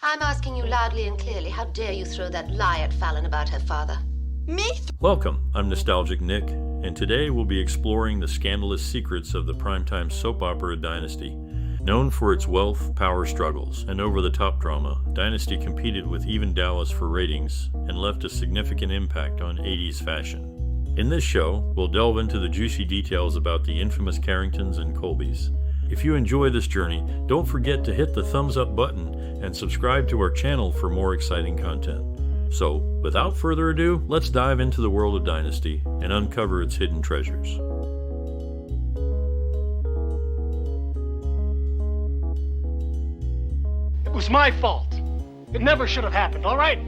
I'm asking you loudly and clearly, how dare you throw that lie at Fallon about her father? Me? Welcome, I'm Nostalgic Nick, and today we'll be exploring the scandalous secrets of the primetime soap opera Dynasty. Known for its wealth, power struggles, and over-the-top drama, Dynasty competed with Even Dallas for ratings and left a significant impact on 80s fashion. In this show, we'll delve into the juicy details about the infamous Carringtons and Colbys. If you enjoy this journey, don't forget to hit the thumbs up button and subscribe to our channel for more exciting content. So, without further ado, let's dive into the world of Dynasty and uncover its hidden treasures. It was my fault. It never should have happened, all right?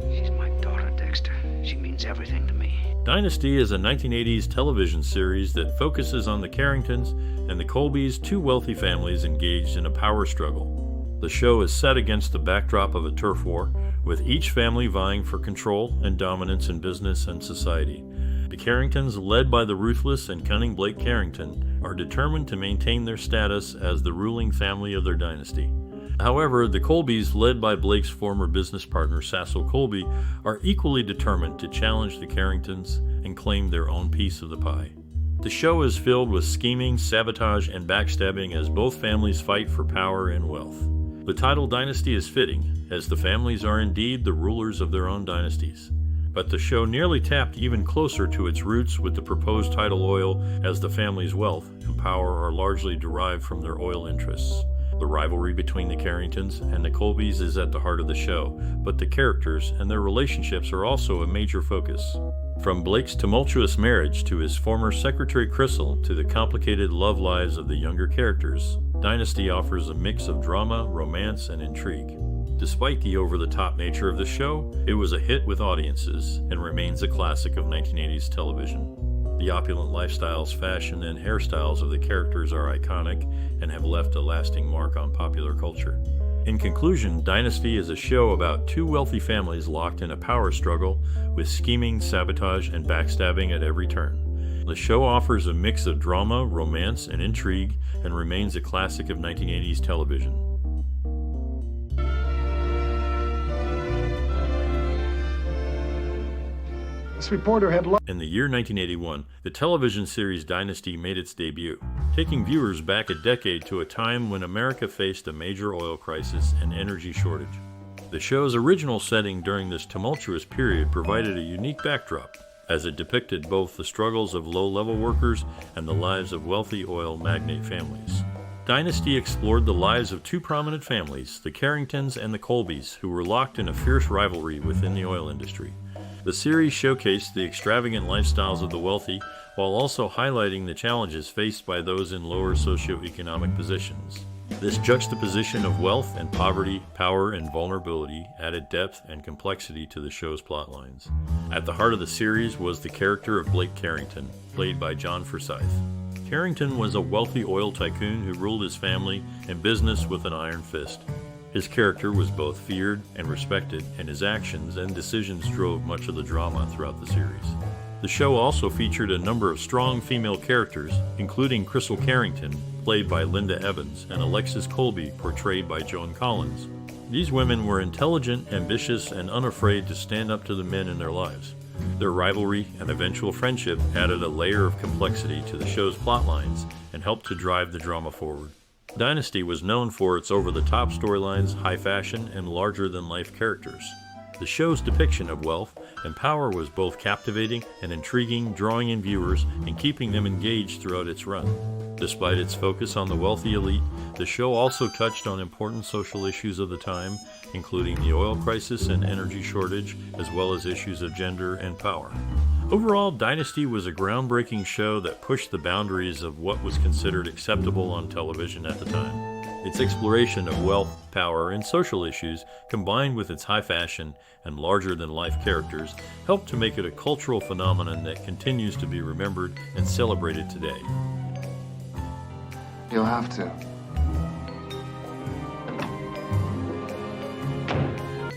She's my daughter, Dexter. She means everything to me. Dynasty is a 1980s television series that focuses on the Carringtons and the Colbys, two wealthy families engaged in a power struggle. The show is set against the backdrop of a turf war, with each family vying for control and dominance in business and society. The Carringtons, led by the ruthless and cunning Blake Carrington, are determined to maintain their status as the ruling family of their dynasty. However, the Colbys, led by Blake's former business partner Cecil Colby, are equally determined to challenge the Carringtons and claim their own piece of the pie. The show is filled with scheming, sabotage, and backstabbing as both families fight for power and wealth. The title Dynasty is fitting, as the families are indeed the rulers of their own dynasties. But the show nearly tapped even closer to its roots with the proposed title oil, as the family's wealth and power are largely derived from their oil interests. The rivalry between the Carringtons and the Colbys is at the heart of the show, but the characters and their relationships are also a major focus. From Blake's tumultuous marriage to his former secretary Crystal to the complicated love lives of the younger characters, Dynasty offers a mix of drama, romance, and intrigue. Despite the over-the-top nature of the show, it was a hit with audiences and remains a classic of 1980s television. The opulent lifestyles, fashion, and hairstyles of the characters are iconic and have left a lasting mark on popular culture. In conclusion, Dynasty is a show about two wealthy families locked in a power struggle with scheming, sabotage, and backstabbing at every turn. The show offers a mix of drama, romance, and intrigue and remains a classic of 1980s television. This reporter had In the year 1981, the television series Dynasty made its debut, taking viewers back a decade to a time when America faced a major oil crisis and energy shortage. The show's original setting during this tumultuous period provided a unique backdrop, as it depicted both the struggles of low-level workers and the lives of wealthy oil magnate families. Dynasty explored the lives of two prominent families, the Carringtons and the Colbys, who were locked in a fierce rivalry within the oil industry. The series showcased the extravagant lifestyles of the wealthy, while also highlighting the challenges faced by those in lower socioeconomic positions. This juxtaposition of wealth and poverty, power and vulnerability added depth and complexity to the show's plotlines. At the heart of the series was the character of Blake Carrington, played by John Forsythe. Carrington was a wealthy oil tycoon who ruled his family and business with an iron fist. His character was both feared and respected, and his actions and decisions drove much of the drama throughout the series. The show also featured a number of strong female characters, including Crystal Carrington, played by Linda Evans, and Alexis Colby, portrayed by Joan Collins. These women were intelligent, ambitious, and unafraid to stand up to the men in their lives. Their rivalry and eventual friendship added a layer of complexity to the show's plotlines and helped to drive the drama forward. Dynasty was known for its over-the-top storylines, high fashion, and larger-than-life characters. The show's depiction of wealth and power was both captivating and intriguing, drawing in viewers and keeping them engaged throughout its run. Despite its focus on the wealthy elite, the show also touched on important social issues of the time, including the oil crisis and energy shortage, as well as issues of gender and power. Overall, Dynasty was a groundbreaking show that pushed the boundaries of what was considered acceptable on television at the time. Its exploration of wealth, power, and social issues, combined with its high fashion and larger-than-life characters, helped to make it a cultural phenomenon that continues to be remembered and celebrated today. You'll have to.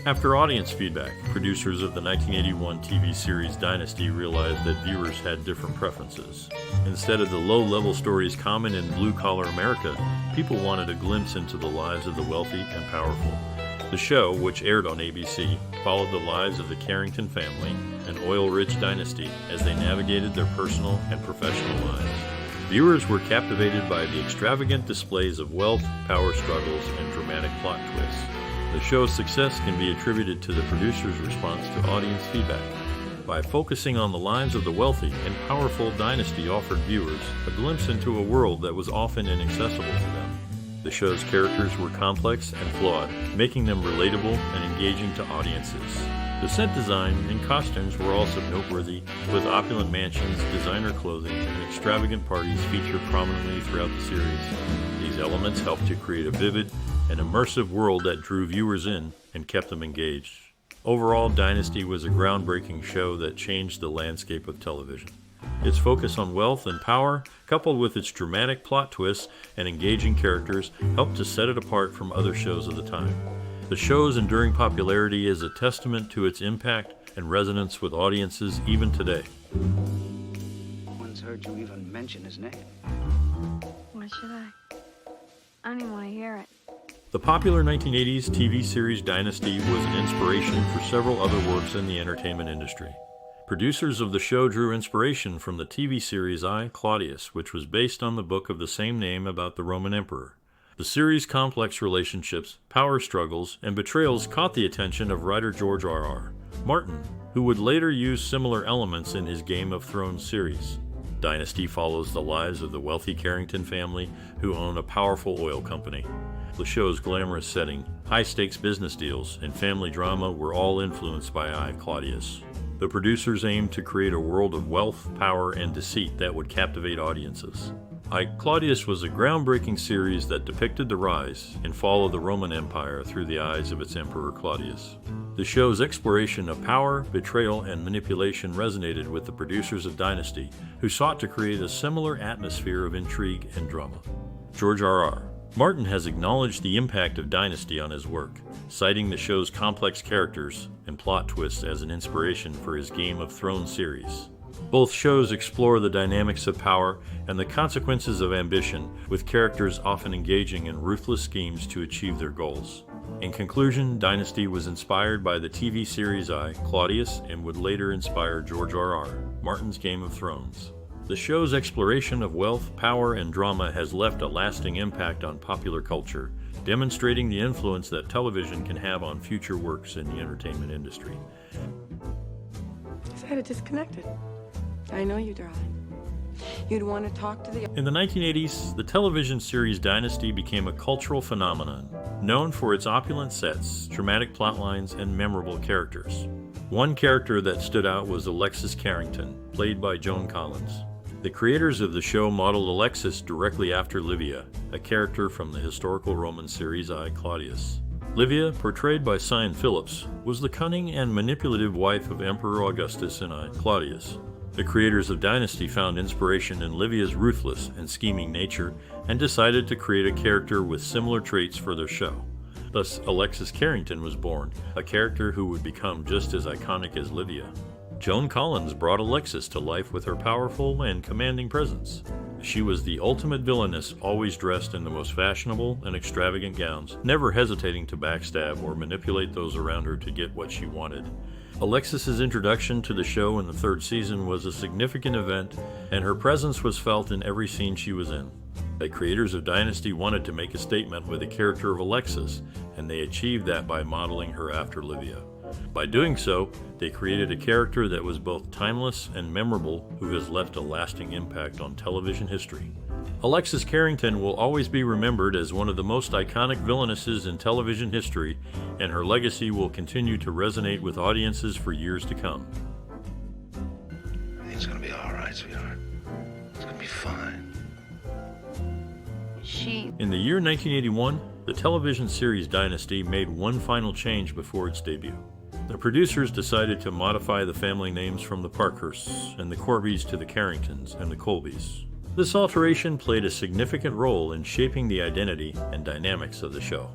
After audience feedback, producers of the 1981 TV series Dynasty realized that viewers had different preferences. Instead of the low-level stories common in blue-collar America, people wanted a glimpse into the lives of the wealthy and powerful. The show, which aired on ABC, followed the lives of the Carrington family, an oil-rich dynasty, as they navigated their personal and professional lives. Viewers were captivated by the extravagant displays of wealth, power struggles, and dramatic plot twists. The show's success can be attributed to the producer's response to audience feedback. By focusing on the lives of the wealthy and powerful, Dynasty offered viewers a glimpse into a world that was often inaccessible to them. The show's characters were complex and flawed, making them relatable and engaging to audiences. The set design and costumes were also noteworthy, with opulent mansions, designer clothing, and extravagant parties featured prominently throughout the series. These elements helped to create a vivid and immersive world that drew viewers in and kept them engaged. Overall, Dynasty was a groundbreaking show that changed the landscape of television. Its focus on wealth and power, coupled with its dramatic plot twists and engaging characters, helped to set it apart from other shows of the time. The show's enduring popularity is a testament to its impact and resonance with audiences even today. No one's heard you even mention his name. Why should I? I don't even want to hear it. The popular 1980s TV series Dynasty was an inspiration for several other works in the entertainment industry. Producers of the show drew inspiration from the TV series I, Claudius, which was based on the book of the same name about the Roman emperor. The series' complex relationships, power struggles, and betrayals caught the attention of writer George R.R. Martin, who would later use similar elements in his Game of Thrones series. Dynasty follows the lives of the wealthy Carrington family, who own a powerful oil company. The show's glamorous setting, high-stakes business deals, and family drama were all influenced by I, Claudius. The producers aimed to create a world of wealth, power, and deceit that would captivate audiences. I, Claudius was a groundbreaking series that depicted the rise and fall of the Roman Empire through the eyes of its emperor Claudius. The show's exploration of power, betrayal, and manipulation resonated with the producers of Dynasty, who sought to create a similar atmosphere of intrigue and drama. George R.R. Martin has acknowledged the impact of Dynasty on his work, citing the show's complex characters and plot twists as an inspiration for his Game of Thrones series. Both shows explore the dynamics of power and the consequences of ambition, with characters often engaging in ruthless schemes to achieve their goals. In conclusion, Dynasty was inspired by the TV series I, Claudius, and would later inspire George R.R. Martin's Game of Thrones. The show's exploration of wealth, power, and drama has left a lasting impact on popular culture, demonstrating the influence that television can have on future works in the entertainment industry. I had disconnected. I know you, darling. You'd want to talk to the... In the 1980s, the television series Dynasty became a cultural phenomenon, known for its opulent sets, dramatic plotlines, and memorable characters. One character that stood out was Alexis Carrington, played by Joan Collins. The creators of the show modeled Alexis directly after Livia, a character from the historical Roman series I, Claudius. Livia, portrayed by Sion Phillips, was the cunning and manipulative wife of Emperor Augustus and I, Claudius. The creators of Dynasty found inspiration in Livia's ruthless and scheming nature and decided to create a character with similar traits for their show. Thus, Alexis Carrington was born, a character who would become just as iconic as Livia. Joan Collins brought Alexis to life with her powerful and commanding presence. She was the ultimate villainess, always dressed in the most fashionable and extravagant gowns, never hesitating to backstab or manipulate those around her to get what she wanted. Alexis's introduction to the show in the third season was a significant event, and her presence was felt in every scene she was in. The creators of Dynasty wanted to make a statement with the character of Alexis, and they achieved that by modeling her after Livia. By doing so, they created a character that was both timeless and memorable, who has left a lasting impact on television history. Alexis Carrington will always be remembered as one of the most iconic villainesses in television history, and her legacy will continue to resonate with audiences for years to come. Everything's gonna be all right, sweetheart. It's gonna be fine. In the year 1981, the television series Dynasty made one final change before its debut. The producers decided to modify the family names from the Parkhursts and the Corbys to the Carringtons and the Colbys. This alteration played a significant role in shaping the identity and dynamics of the show.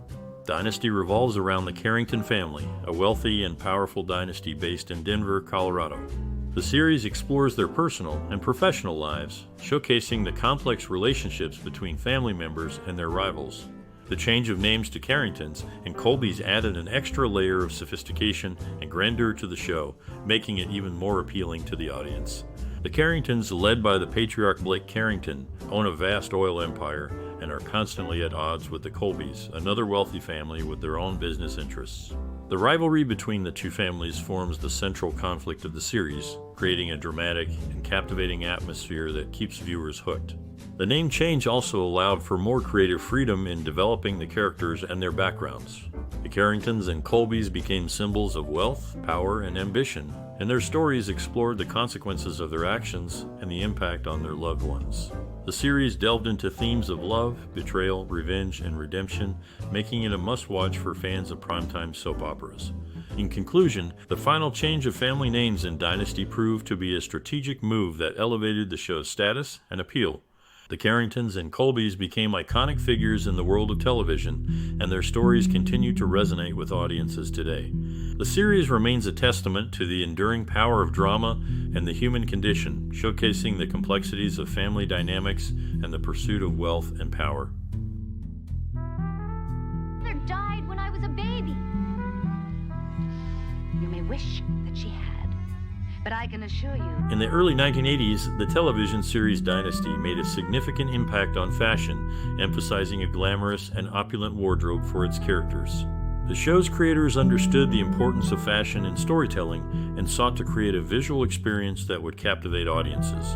Dynasty revolves around the Carrington family, a wealthy and powerful dynasty based in Denver, Colorado. The series explores their personal and professional lives, showcasing the complex relationships between family members and their rivals. The change of names to Carringtons and Colbys added an extra layer of sophistication and grandeur to the show, making it even more appealing to the audience. The Carringtons, led by the patriarch Blake Carrington, own a vast oil empire and are constantly at odds with the Colbys, another wealthy family with their own business interests. The rivalry between the two families forms the central conflict of the series, creating a dramatic and captivating atmosphere that keeps viewers hooked. The name change also allowed for more creative freedom in developing the characters and their backgrounds. The Carringtons and Colbys became symbols of wealth, power, and ambition, and their stories explored the consequences of their actions and the impact on their loved ones. The series delved into themes of love, betrayal, revenge, and redemption, making it a must-watch for fans of primetime soap operas. In conclusion, the final change of family names in Dynasty proved to be a strategic move that elevated the show's status and appeal. The Carringtons and Colbys became iconic figures in the world of television, and their stories continue to resonate with audiences today. The series remains a testament to the enduring power of drama and the human condition, showcasing the complexities of family dynamics and the pursuit of wealth and power. Mother died when I was a baby. You may wish that she had, but I can assure you. In the early 1980s, the television series Dynasty made a significant impact on fashion, emphasizing a glamorous and opulent wardrobe for its characters. The show's creators understood the importance of fashion in storytelling and sought to create a visual experience that would captivate audiences.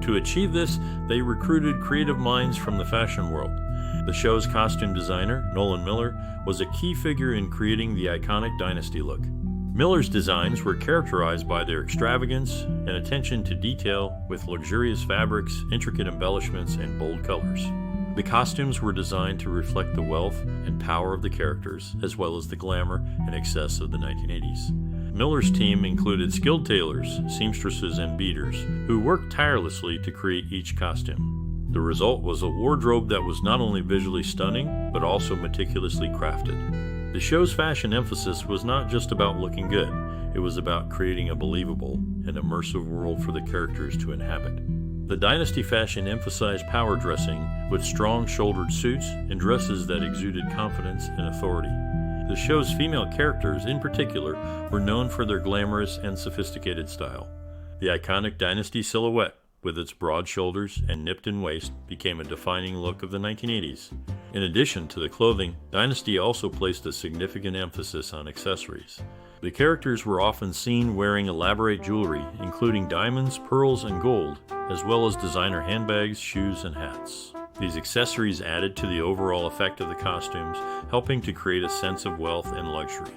To achieve this, they recruited creative minds from the fashion world. The show's costume designer, Nolan Miller, was a key figure in creating the iconic Dynasty look. Miller's designs were characterized by their extravagance and attention to detail, with luxurious fabrics, intricate embellishments, and bold colors. The costumes were designed to reflect the wealth and power of the characters, as well as the glamour and excess of the 1980s. Miller's team included skilled tailors, seamstresses, and beaters, who worked tirelessly to create each costume. The result was a wardrobe that was not only visually stunning, but also meticulously crafted. The show's fashion emphasis was not just about looking good, it was about creating a believable and immersive world for the characters to inhabit. The Dynasty fashion emphasized power dressing with strong shouldered suits and dresses that exuded confidence and authority. The show's female characters, in particular, were known for their glamorous and sophisticated style. The iconic Dynasty silhouette, with its broad shoulders and nipped-in waist, became a defining look of the 1980s. In addition to the clothing, Dynasty also placed a significant emphasis on accessories. The characters were often seen wearing elaborate jewelry, including diamonds, pearls, and gold, as well as designer handbags, shoes, and hats. These accessories added to the overall effect of the costumes, helping to create a sense of wealth and luxury.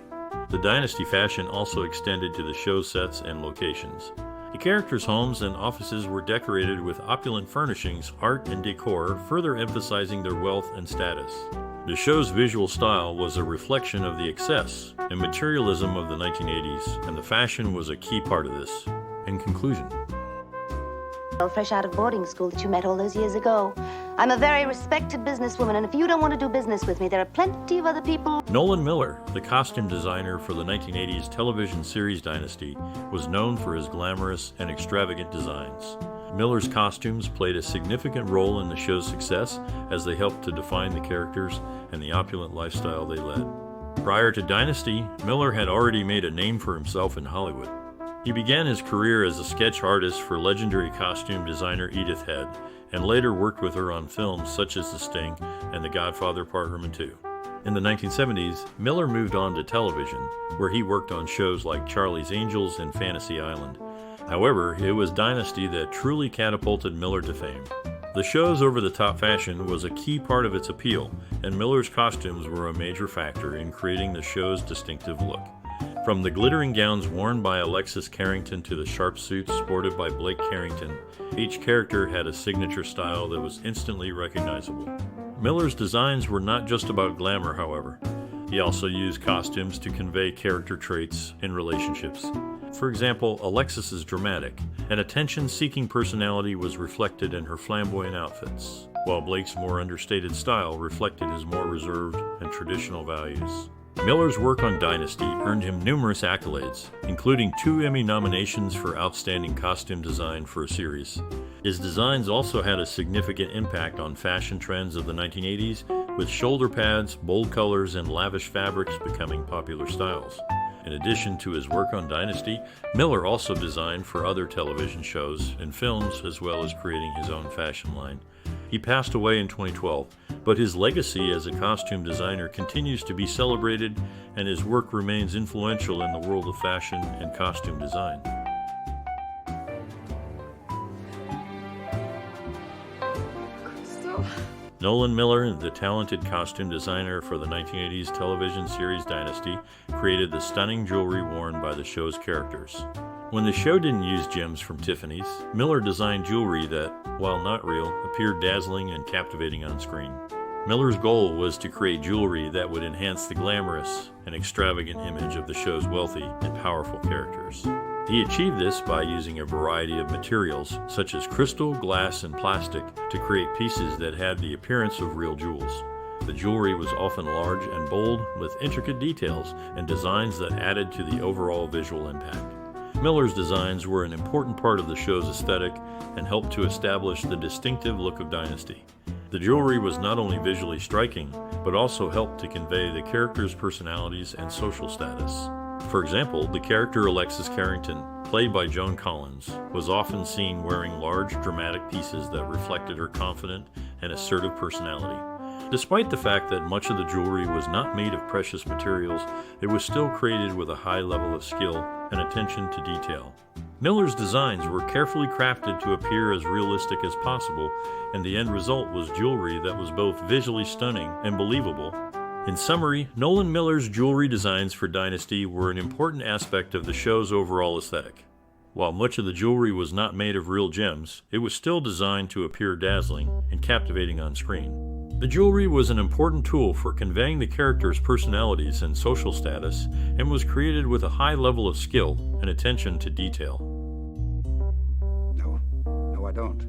The Dynasty fashion also extended to the show sets and locations. The characters' homes and offices were decorated with opulent furnishings, art, and decor, further emphasizing their wealth and status. The show's visual style was a reflection of the excess and materialism of the 1980s, and the fashion was a key part of this. In conclusion, Fresh out of boarding school that you met all those years ago. I'm a very respected businesswoman, and if you don't want to do business with me, there are plenty of other people. Nolan Miller, the costume designer for the 1980s television series Dynasty, was known for his glamorous and extravagant designs. Miller's costumes played a significant role in the show's success as they helped to define the characters and the opulent lifestyle they led. Prior to Dynasty, Miller had already made a name for himself in Hollywood. He began his career as a sketch artist for legendary costume designer Edith Head, and later worked with her on films such as The Sting and The Godfather Part 2. In the 1970s, Miller moved on to television, where he worked on shows like Charlie's Angels and Fantasy Island. However, it was Dynasty that truly catapulted Miller to fame. The show's over-the-top fashion was a key part of its appeal, and Miller's costumes were a major factor in creating the show's distinctive look. From the glittering gowns worn by Alexis Carrington to the sharp suits sported by Blake Carrington, each character had a signature style that was instantly recognizable. Miller's designs were not just about glamour, however. He also used costumes to convey character traits in relationships. For example, Alexis's dramatic and attention-seeking personality was reflected in her flamboyant outfits, while Blake's more understated style reflected his more reserved and traditional values. Miller's work on Dynasty earned him numerous accolades, including 2 Emmy nominations for Outstanding Costume Design for a Series. His designs also had a significant impact on fashion trends of the 1980s, with shoulder pads, bold colors, and lavish fabrics becoming popular styles. In addition to his work on Dynasty, Miller also designed for other television shows and films, as well as creating his own fashion line. He passed away in 2012, but his legacy as a costume designer continues to be celebrated, and his work remains influential in the world of fashion and costume design. Nolan Miller, the talented costume designer for the 1980s television series Dynasty, created the stunning jewelry worn by the show's characters. When the show didn't use gems from Tiffany's, Miller designed jewelry that, while not real, appeared dazzling and captivating on screen. Miller's goal was to create jewelry that would enhance the glamorous and extravagant image of the show's wealthy and powerful characters. He achieved this by using a variety of materials, such as crystal, glass, and plastic, to create pieces that had the appearance of real jewels. The jewelry was often large and bold, with intricate details and designs that added to the overall visual impact. Miller's designs were an important part of the show's aesthetic and helped to establish the distinctive look of Dynasty. The jewelry was not only visually striking, but also helped to convey the characters' personalities and social status. For example, the character Alexis Carrington, played by Joan Collins, was often seen wearing large, dramatic pieces that reflected her confident and assertive personality. Despite the fact that much of the jewelry was not made of precious materials, it was still created with a high level of skill and attention to detail. Miller's designs were carefully crafted to appear as realistic as possible, and the end result was jewelry that was both visually stunning and believable. In summary, Nolan Miller's jewelry designs for Dynasty were an important aspect of the show's overall aesthetic. While much of the jewelry was not made of real gems, it was still designed to appear dazzling and captivating on screen. The jewelry was an important tool for conveying the characters' personalities and social status, and was created with a high level of skill and attention to detail. No, I don't.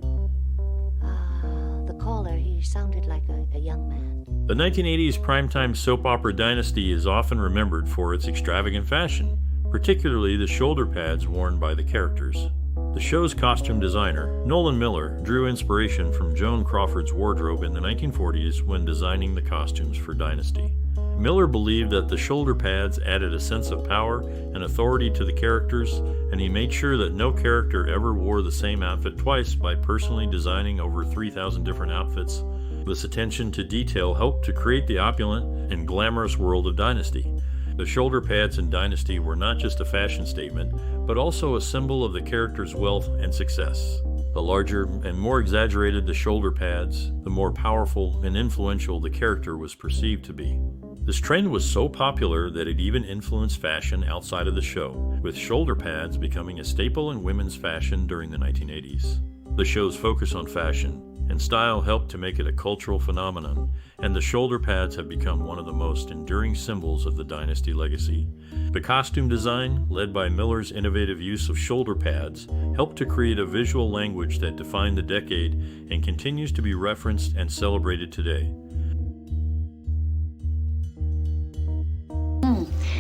The caller, he sounded like a young man. The 1980s primetime soap opera Dynasty is often remembered for its extravagant fashion, particularly the shoulder pads worn by the characters. The show's costume designer, Nolan Miller, drew inspiration from Joan Crawford's wardrobe in the 1940s when designing the costumes for Dynasty. Miller believed that the shoulder pads added a sense of power and authority to the characters, and he made sure that no character ever wore the same outfit twice by personally designing over 3,000 different outfits. This attention to detail helped to create the opulent and glamorous world of Dynasty. The shoulder pads in Dynasty were not just a fashion statement, but also a symbol of the character's wealth and success. The larger and more exaggerated the shoulder pads, the more powerful and influential the character was perceived to be. This trend was so popular that it even influenced fashion outside of the show, with shoulder pads becoming a staple in women's fashion during the 1980s. The show's focus on fashion and style helped to make it a cultural phenomenon, and the shoulder pads have become one of the most enduring symbols of the Dynasty legacy. The costume design, led by Miller's innovative use of shoulder pads, helped to create a visual language that defined the decade and continues to be referenced and celebrated today.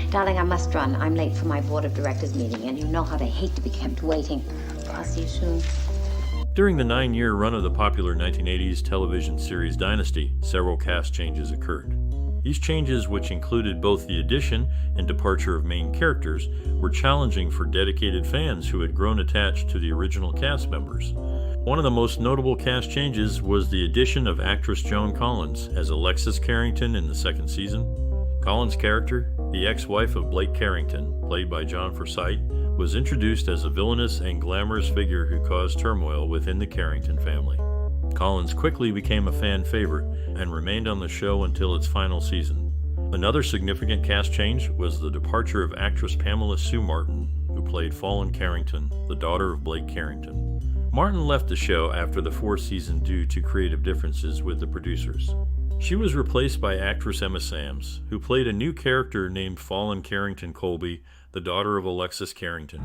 Darling, I must run. I'm late for my board of directors meeting, and you know how they hate to be kept waiting. I'll see you soon. During the 9-year run of the popular 1980s television series Dynasty, several cast changes occurred. These changes, which included both the addition and departure of main characters, were challenging for dedicated fans who had grown attached to the original cast members. One of the most notable cast changes was the addition of actress Joan Collins as Alexis Carrington in the second season. Collins' character, the ex-wife of Blake Carrington, played by John Forsythe, was introduced as a villainous and glamorous figure who caused turmoil within the Carrington family. Collins quickly became a fan favorite and remained on the show until its final season. Another significant cast change was the departure of actress Pamela Sue Martin, who played Fallen Carrington, the daughter of Blake Carrington. Martin left the show after the fourth season due to creative differences with the producers. She was replaced by actress Emma Sams, who played a new character named Fallen Carrington Colby, the daughter of Alexis Carrington.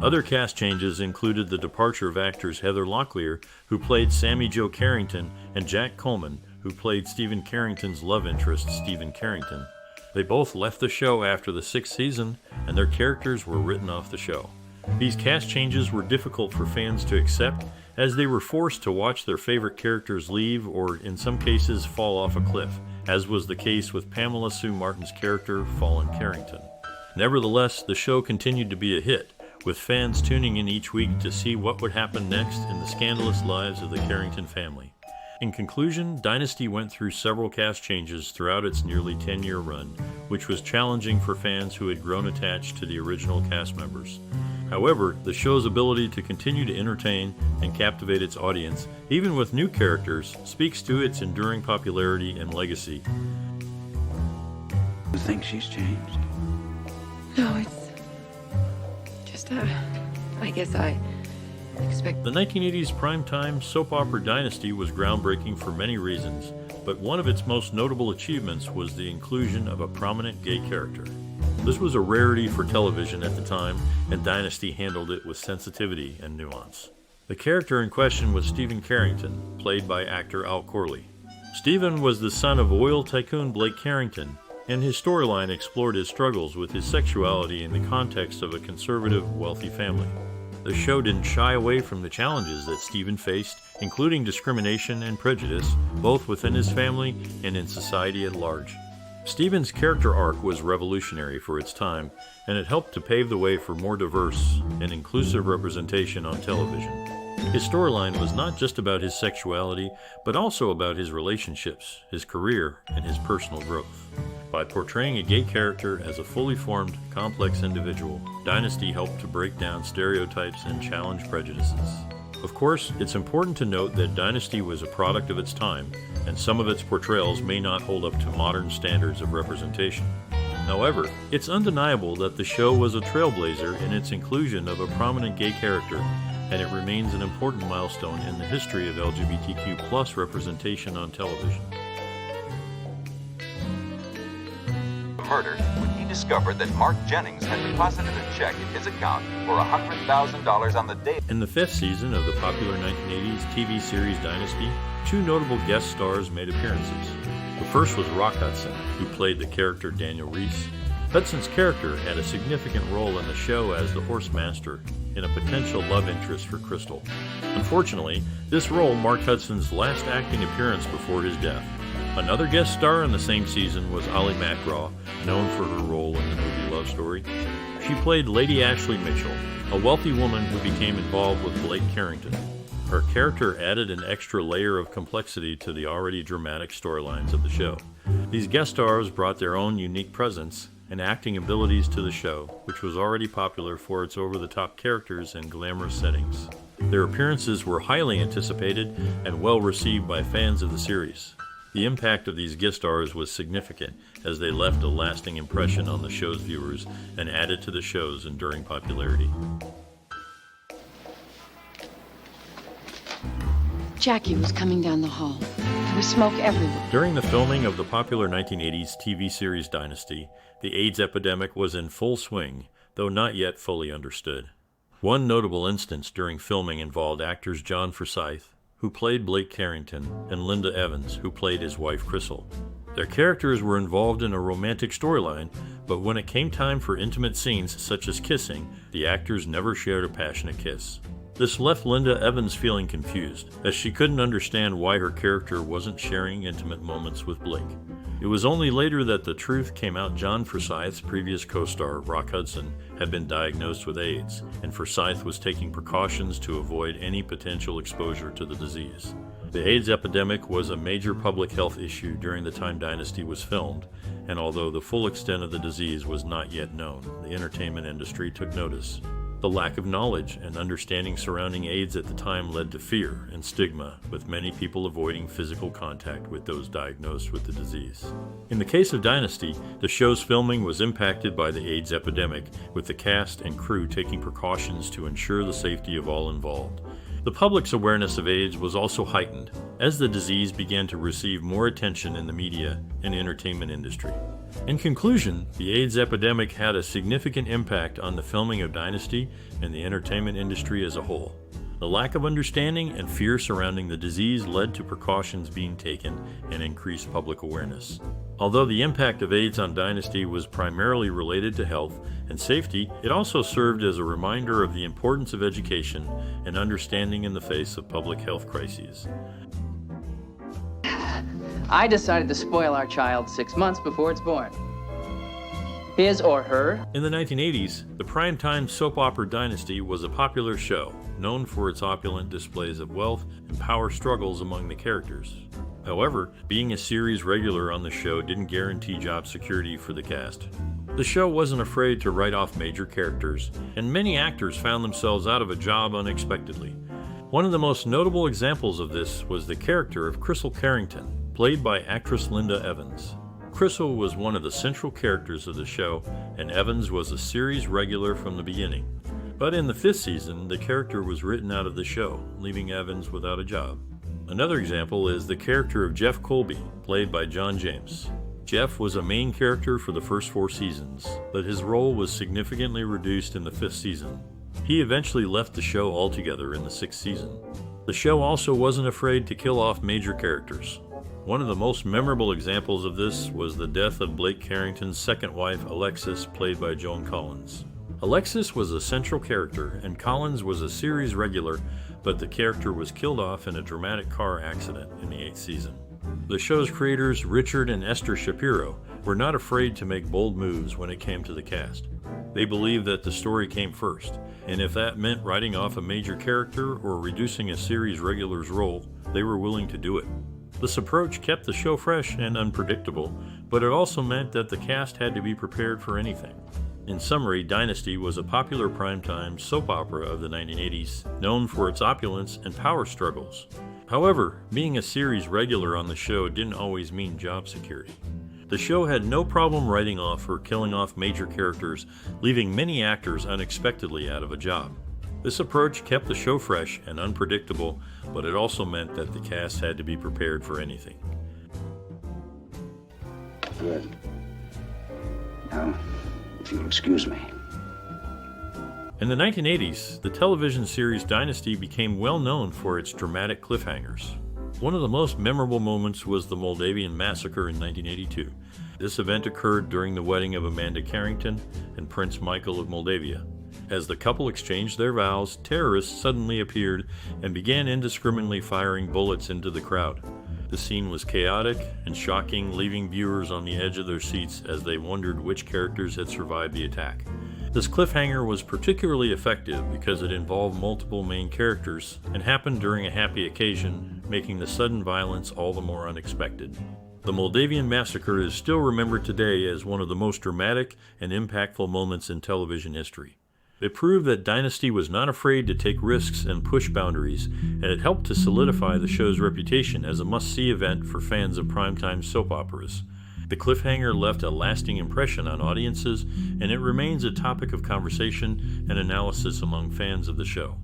Other cast changes included the departure of actors Heather Locklear, who played Sammy Jo Carrington, and Jack Coleman, who played Stephen Carrington's love interest, Stephen Carrington. They both left the show after the sixth season, and their characters were written off the show. These cast changes were difficult for fans to accept, as they were forced to watch their favorite characters leave or, in some cases, fall off a cliff as was the case with Pamela Sue Martin's character, Fallen Carrington. Nevertheless, the show continued to be a hit, with fans tuning in each week to see what would happen next in the scandalous lives of the Carrington family. In conclusion, Dynasty went through several cast changes throughout its nearly 10-year run, which was challenging for fans who had grown attached to the original cast members. However, the show's ability to continue to entertain and captivate its audience, even with new characters, speaks to its enduring popularity and legacy. You think she's changed? No, it's just, I guess I expect. The 1980s primetime soap opera Dynasty was groundbreaking for many reasons, but one of its most notable achievements was the inclusion of a prominent gay character. This was a rarity for television at the time, and Dynasty handled it with sensitivity and nuance. The character in question was Stephen Carrington, played by actor Al Corley. Stephen was the son of oil tycoon Blake Carrington, and his storyline explored his struggles with his sexuality in the context of a conservative, wealthy family. The show didn't shy away from the challenges that Stephen faced, including discrimination and prejudice, both within his family and in society at large. Stephen's character arc was revolutionary for its time, and it helped to pave the way for more diverse and inclusive representation on television. His storyline was not just about his sexuality, but also about his relationships, his career, and his personal growth. By portraying a gay character as a fully formed, complex individual, Dynasty helped to break down stereotypes and challenge prejudices. Of course, it's important to note that Dynasty was a product of its time, and some of its portrayals may not hold up to modern standards of representation. However, it's undeniable that the show was a trailblazer in its inclusion of a prominent gay character, and it remains an important milestone in the history of LGBTQ+ representation on television. Murder when he discovered that Mark Jennings had deposited a check in his account for $100,000 on the day. In the 5th season of the popular 1980s TV series Dynasty, 2 notable guest stars made appearances. The first was Rock Hudson, who played the character Daniel Reese. Hudson's character had a significant role in the show as the Horsemaster and a potential love interest for Crystal. Unfortunately, this role marked Hudson's last acting appearance before his death. Another guest star in the same season was Ollie McGraw, known for her role in the movie Love Story. She played Lady Ashley Mitchell, a wealthy woman who became involved with Blake Carrington. Her character added an extra layer of complexity to the already dramatic storylines of the show. These guest stars brought their own unique presence and acting abilities to the show, which was already popular for its over-the-top characters and glamorous settings. Their appearances were highly anticipated and well received by fans of the series. The impact of these guest stars was significant, as they left a lasting impression on the show's viewers and added to the show's enduring popularity. Jackie was coming down the hall. There was smoke everywhere. During the filming of the popular 1980s TV series Dynasty, the AIDS epidemic was in full swing, though not yet fully understood. One notable instance during filming involved actors John Forsythe, who played Blake Carrington, and Linda Evans, who played his wife Crystal. Their characters were involved in a romantic storyline, but when it came time for intimate scenes such as kissing, the actors never shared a passionate kiss. This left Linda Evans feeling confused, as she couldn't understand why her character wasn't sharing intimate moments with Blake. It was only later that the truth came out. John Forsythe's previous co-star, Rock Hudson, had been diagnosed with AIDS, and Forsythe was taking precautions to avoid any potential exposure to the disease. The AIDS epidemic was a major public health issue during the time Dynasty was filmed, and although the full extent of the disease was not yet known, the entertainment industry took notice. The lack of knowledge and understanding surrounding AIDS at the time led to fear and stigma, with many people avoiding physical contact with those diagnosed with the disease. In the case of Dynasty, the show's filming was impacted by the AIDS epidemic, with the cast and crew taking precautions to ensure the safety of all involved. The public's awareness of AIDS was also heightened, as the disease began to receive more attention in the media and entertainment industry. In conclusion, the AIDS epidemic had a significant impact on the filming of Dynasty and the entertainment industry as a whole. The lack of understanding and fear surrounding the disease led to precautions being taken and increased public awareness. Although the impact of AIDS on Dynasty was primarily related to health and safety, it also served as a reminder of the importance of education and understanding in the face of public health crises. I decided to spoil our child 6 months before it's born. His or her. In the 1980s, the primetime soap opera Dynasty was a popular show, known for its opulent displays of wealth and power struggles among the characters. However, being a series regular on the show didn't guarantee job security for the cast. The show wasn't afraid to write off major characters, and many actors found themselves out of a job unexpectedly. One of the most notable examples of this was the character of Crystal Carrington, played by actress Linda Evans. Crystal was one of the central characters of the show, and Evans was a series regular from the beginning. But in the 5th season, the character was written out of the show, leaving Evans without a job. Another example is the character of Jeff Colby, played by John James. Jeff was a main character for the first 4 seasons, but his role was significantly reduced in the 5th season. He eventually left the show altogether in the 6th season. The show also wasn't afraid to kill off major characters. One of the most memorable examples of this was the death of Blake Carrington's second wife, Alexis, played by Joan Collins. Alexis was a central character, and Collins was a series regular, but the character was killed off in a dramatic car accident in the 8th season. The show's creators, Richard and Esther Shapiro, were not afraid to make bold moves when it came to the cast. They believed that the story came first, and if that meant writing off a major character or reducing a series regular's role, they were willing to do it. This approach kept the show fresh and unpredictable, but it also meant that the cast had to be prepared for anything. In summary, Dynasty was a popular primetime soap opera of the 1980s, known for its opulence and power struggles. However, being a series regular on the show didn't always mean job security. The show had no problem writing off or killing off major characters, leaving many actors unexpectedly out of a job. This approach kept the show fresh and unpredictable, but it also meant that the cast had to be prepared for anything. Good. Now, if you'll excuse me. In the 1980s, the television series Dynasty became well known for its dramatic cliffhangers. One of the most memorable moments was the Moldavian massacre in 1982. This event occurred during the wedding of Amanda Carrington and Prince Michael of Moldavia. As the couple exchanged their vows, terrorists suddenly appeared and began indiscriminately firing bullets into the crowd. The scene was chaotic and shocking, leaving viewers on the edge of their seats as they wondered which characters had survived the attack. This cliffhanger was particularly effective because it involved multiple main characters and happened during a happy occasion, making the sudden violence all the more unexpected. The Moldavian massacre is still remembered today as one of the most dramatic and impactful moments in television history. It proved that Dynasty was not afraid to take risks and push boundaries, and it helped to solidify the show's reputation as a must-see event for fans of primetime soap operas. The cliffhanger left a lasting impression on audiences, and it remains a topic of conversation and analysis among fans of the show.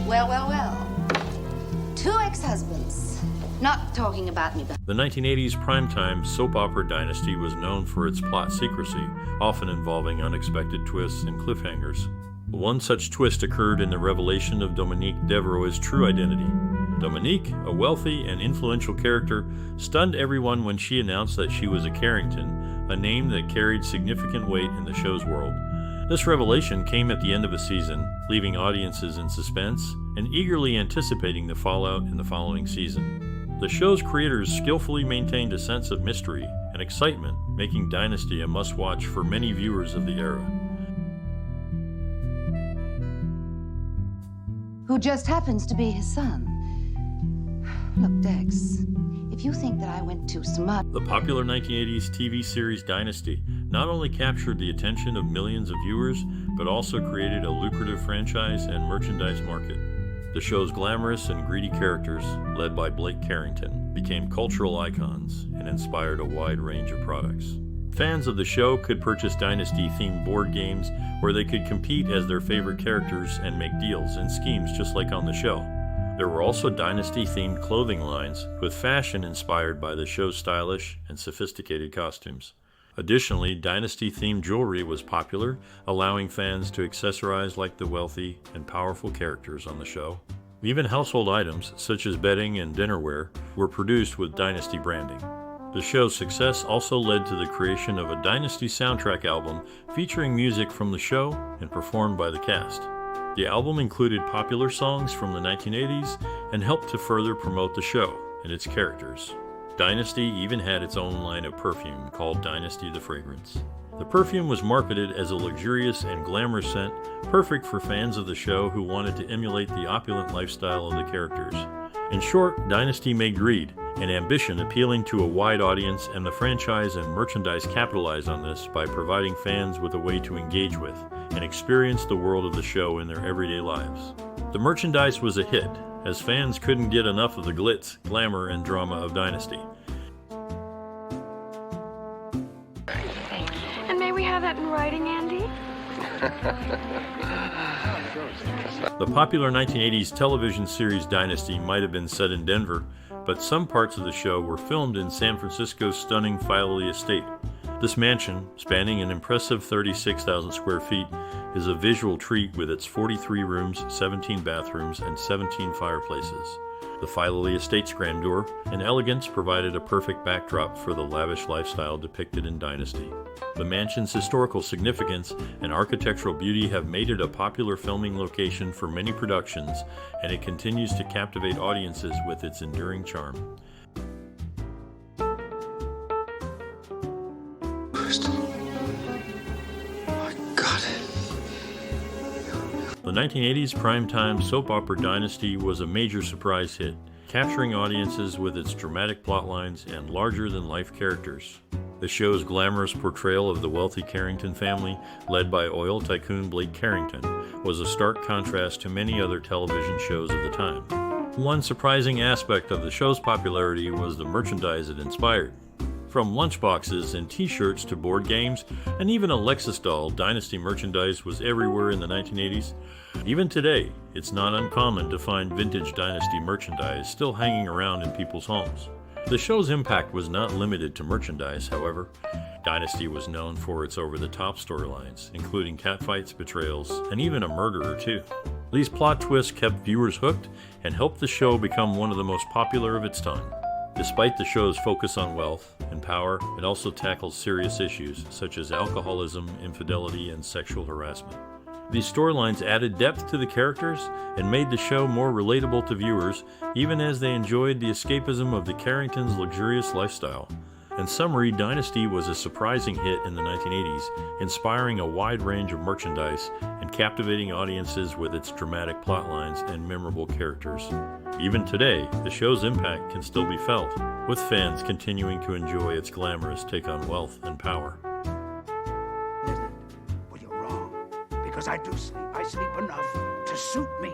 Well. 2 ex-husbands. Not talking about me, but... The 1980s primetime soap opera Dynasty was known for its plot secrecy, often involving unexpected twists and cliffhangers. One such twist occurred in the revelation of Dominique Devereaux's true identity. Dominique, a wealthy and influential character, stunned everyone when she announced that she was a Carrington, a name that carried significant weight in the show's world. This revelation came at the end of a season, leaving audiences in suspense and eagerly anticipating the fallout in the following season. The show's creators skillfully maintained a sense of mystery and excitement, making Dynasty a must-watch for many viewers of the era. Who just happens to be his son. Look, Dex, if you think that I went too smart... The popular 1980s TV series Dynasty not only captured the attention of millions of viewers, but also created a lucrative franchise and merchandise market. The show's glamorous and greedy characters, led by Blake Carrington, became cultural icons and inspired a wide range of products. Fans of the show could purchase Dynasty-themed board games where they could compete as their favorite characters and make deals and schemes just like on the show. There were also Dynasty-themed clothing lines with fashion inspired by the show's stylish and sophisticated costumes. Additionally, Dynasty-themed jewelry was popular, allowing fans to accessorize like the wealthy and powerful characters on the show. Even household items, such as bedding and dinnerware, were produced with Dynasty branding. The show's success also led to the creation of a Dynasty soundtrack album featuring music from the show and performed by the cast. The album included popular songs from the 1980s and helped to further promote the show and its characters. Dynasty even had its own line of perfume called Dynasty the Fragrance. The perfume was marketed as a luxurious and glamorous scent, perfect for fans of the show who wanted to emulate the opulent lifestyle of the characters. In short, Dynasty made greed and ambition appealing to a wide audience, and the franchise and merchandise capitalized on this by providing fans with a way to engage with and experience the world of the show in their everyday lives. The merchandise was a hit, as fans couldn't get enough of the glitz, glamour, and drama of Dynasty. And may we have that in writing, Andy? The popular 1980s television series Dynasty might have been set in Denver, but some parts of the show were filmed in San Francisco's stunning Filey estate. This mansion, spanning an impressive 36,000 square feet, is a visual treat with its 43 rooms, 17 bathrooms, and 17 fireplaces. The Filey estate's grandeur and elegance provided a perfect backdrop for the lavish lifestyle depicted in Dynasty. The mansion's historical significance and architectural beauty have made it a popular filming location for many productions, and it continues to captivate audiences with its enduring charm. Crystal. I got it. The 1980s primetime soap opera Dynasty was a major surprise hit, capturing audiences with its dramatic plotlines and larger-than-life characters. The show's glamorous portrayal of the wealthy Carrington family, led by oil tycoon Blake Carrington, was a stark contrast to many other television shows of the time. One surprising aspect of the show's popularity was the merchandise it inspired. From lunchboxes and t-shirts to board games, and even a Lexus doll, Dynasty merchandise was everywhere in the 1980s. Even today, it's not uncommon to find vintage Dynasty merchandise still hanging around in people's homes. The show's impact was not limited to merchandise, however. Dynasty was known for its over-the-top storylines, including catfights, betrayals, and even a murder or two. These plot twists kept viewers hooked and helped the show become one of the most popular of its time. Despite the show's focus on wealth and power, it also tackles serious issues such as alcoholism, infidelity, and sexual harassment. These storylines added depth to the characters and made the show more relatable to viewers, even as they enjoyed the escapism of the Carringtons' luxurious lifestyle. In summary, Dynasty was a surprising hit in the 1980s, inspiring a wide range of merchandise and captivating audiences with its dramatic plotlines and memorable characters. Even today, the show's impact can still be felt, with fans continuing to enjoy its glamorous take on wealth and power. Isn't it? Well, you're wrong. Because I do sleep. I sleep enough to suit me.